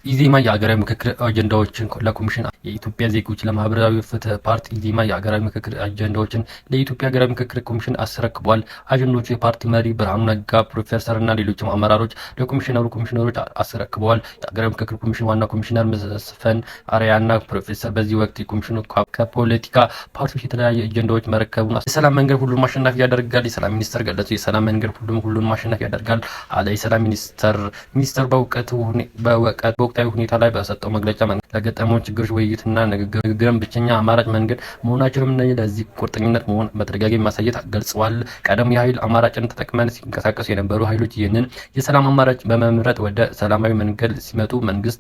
ኢዜማ የሀገራዊ ምክክር አጀንዳዎችን ለኮሚሽን የኢትዮጵያ ዜጎች ለማህበራዊ ፍትህ ፓርቲ ኢዜማ የሀገራዊ ምክክር አጀንዳዎችን ለኢትዮጵያ ሀገራዊ ምክክር ኮሚሽን አስረክቧል። አጀንዳዎቹ የፓርቲ መሪ ብርሃኑ ነጋ፣ ፕሮፌሰር እና ሌሎችም አመራሮች ኮሚሽነሮች አስረክበዋል። የሀገራዊ ምክክር ኮሚሽን ዋና ኮሚሽነር መስፍን አርአያና ፕሮፌሰር በዚህ ወቅት የኮሚሽኑ ከፖለቲካ ፓርቲዎች የተለያዩ አጀንዳዎች መረከቡን የሰላም መንገድ ሁሉን ማሸነፍ ያደርጋል የሰላም ሚኒስተር ገለጹ። የሰላም መንገድ ሁሉን ማሸነፍ ያደርጋል አለ የሰላም ሚኒስተር በወቅታዊ ሁኔታ ላይ በሰጠው መግለጫ ለገጠመው ችግሮች ውይይትና ንግግርን ብቸኛ አማራጭ መንገድ መሆናቸውንም ለዚህ ቁርጠኝነት መሆን በተደጋጋሚ ማሳየት ገልጸዋል። ቀደም የኃይል አማራጭን ተጠቅመን ሲንቀሳቀሱ የነበሩ ኃይሎች ይህንን የሰላም አማራጭ በመምረጥ ወደ ሰላማዊ መንገድ ሲመጡ መንግስት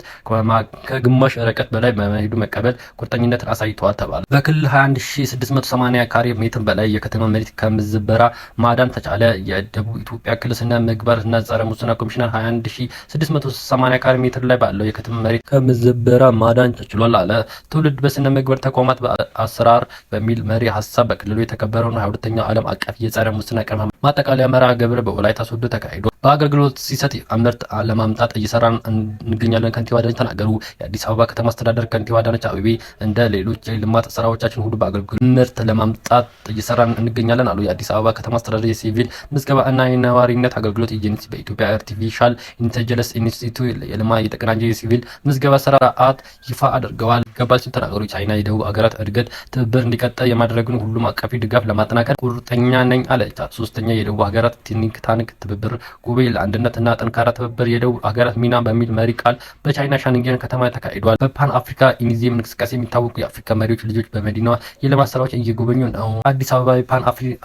ከግማሽ ርቀት በላይ በመሄዱ መቀበል ቁርጠኝነትን አሳይተዋል ተባለ። በክልል 21680 ካሬ ሜትር በላይ የከተማ መሬት ከምዝበራ ማዳን ተቻለ። የደቡብ ኢትዮጵያ ክልል ስነ ምግባርና ጸረ ሙስና ኮሚሽነር 21680 ካሬ ሜትር ላይ ባለው የከተማ መሬት ከምዝበራ ማዳን ተችሏል አለ። ትውልድ በስነ ምግባር ተቋማት በአሰራር በሚል መሪ ሀሳብ በክልሉ የተከበረውን 22ኛው ዓለም አቀፍ የጸረ ሙስና ቀን ማጠቃለያ መርሃ ግብር በወላይታ ሶዶ ተካሂዶ በአገልግሎት ሲሰጥ ምርት ለማምጣት እየሰራን እንገኛለን ከንቲባ አዳነች ተናገሩ። የአዲስ አበባ ከተማ አስተዳደር ከንቲባ አዳነች አቤቤ እንደ ሌሎች የልማት ስራዎቻችን ሁሉ በአገልግሎት ምርት ለማምጣት እየሰራን እንገኛለን አሉ። የአዲስ አበባ ከተማ አስተዳደር የሲቪል ምዝገባ እና የነዋሪነት አገልግሎት ኤጀንሲ በኢትዮጵያ አርቲፊሻል ኢንተለጀንስ ኢንስቲትዩት የልማት የተቀናጀ የሲቪል ምዝገባ ስርዓት ይፋ አድርገዋል ገባል ሲል ተናገሩ። ቻይና የደቡብ ሀገራት እድገት ትብብር እንዲቀጥል የማድረጉን ሁሉም አቀፊ ድጋፍ ለማጠናከር ቁርጠኛ ነኝ አለች። ሶስተኛ የደቡብ ሀገራት ቲንክ ታንክ ትብብር ጉባኤ ለአንድነትና ጠንካራ ትብብር የደቡብ ሀገራት ሚና በሚል መሪ ቃል በቻይና ሻንጊያን ከተማ ተካሂዷል። በፓን አፍሪካ ኢኒዚየም እንቅስቃሴ የሚታወቁ የአፍሪካ መሪዎች ልጆች በመዲናዋ የልማት ስራዎች እየጎበኙ ነው። አዲስ አበባ የፓን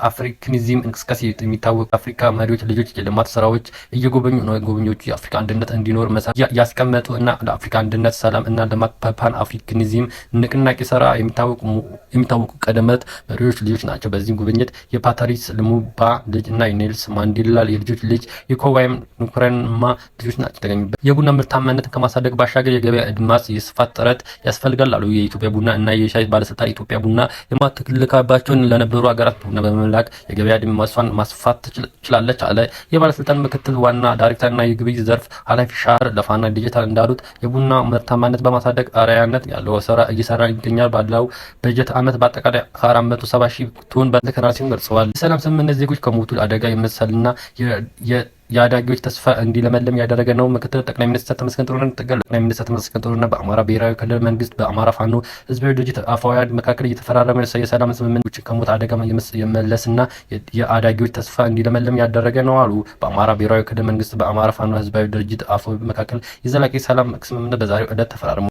አፍሪካኒዝም እንቅስቃሴ የሚታወቁ የአፍሪካ መሪዎች ልጆች የልማት ስራዎች እየጎበኙ ነው። ጎብኚዎቹ የአፍሪካ አንድነት እንዲኖር መሰረት ያስቀመጡ እና ለአፍሪካ አንድነት ሰላም እና ልማት በፓን አፍሪካኒዝም ንቅናቄ ስራ የሚታወቁ ቀደምት መሪዎች ልጆች ናቸው። በዚህ ጉብኝት የፓትሪስ ሉሙምባ ልጅ እና የኔልሰን ማንዴላ የልጆች ልጅ የኮዋይም ንኩረንማ ልጆች ናቸው ተገኙበት። የቡና ምርታማነትን ከማሳደግ ባሻገር የገበያ አድማስ የስፋት ጥረት ያስፈልጋል አሉ። የኢትዮጵያ ቡና እና የሻይ ባለስልጣን ኢትዮጵያ ቡና የማትልካባቸውን ለነበሩ ሀገራት ቡና በመላክ የገበያ አድማሷን ማስፋት ትችላለች አለ። የባለስልጣን ምክትል ዋና ዳይሬክተርና የግብይት ዘርፍ ኃላፊ ሻር ለፋና ዲጂታል እንዳሉት የቡና ምርታማነት በማሳደግ አርአያነት ያለው ስራ እየሰራ ይገኛል። ባለው በጀት ዓመት በአጠቃላይ 470 ሺህ ቶን በተከራሪ ሲሆን ገልጸዋል። የሰላም ስምምነት ዜጎች ከሞቱ አደጋ የመሰልና የአዳጊዎች ተስፋ እንዲለመልም ያደረገ ነው። ምክትል ጠቅላይ ሚኒስትር ተመስገን ጥሩነህ በአማራ ብሔራዊ ክልል መንግስት በአማራ ፋኖ ህዝባዊ ድርጅት አፋሕድ መካከል እየተፈራረመ የሰላም ስምምነት ከሞት አደጋ የመለስና የአዳጊዎች ተስፋ እንዲለመልም ያደረገ ነው አሉ። በአማራ ብሔራዊ ክልል መንግስት በአማራ ፋኖ ህዝባዊ ድርጅት አፋሕድ መካከል የዘላቂ ሰላም ስምምነት በዛሬው ዕለት ተፈራርሟል።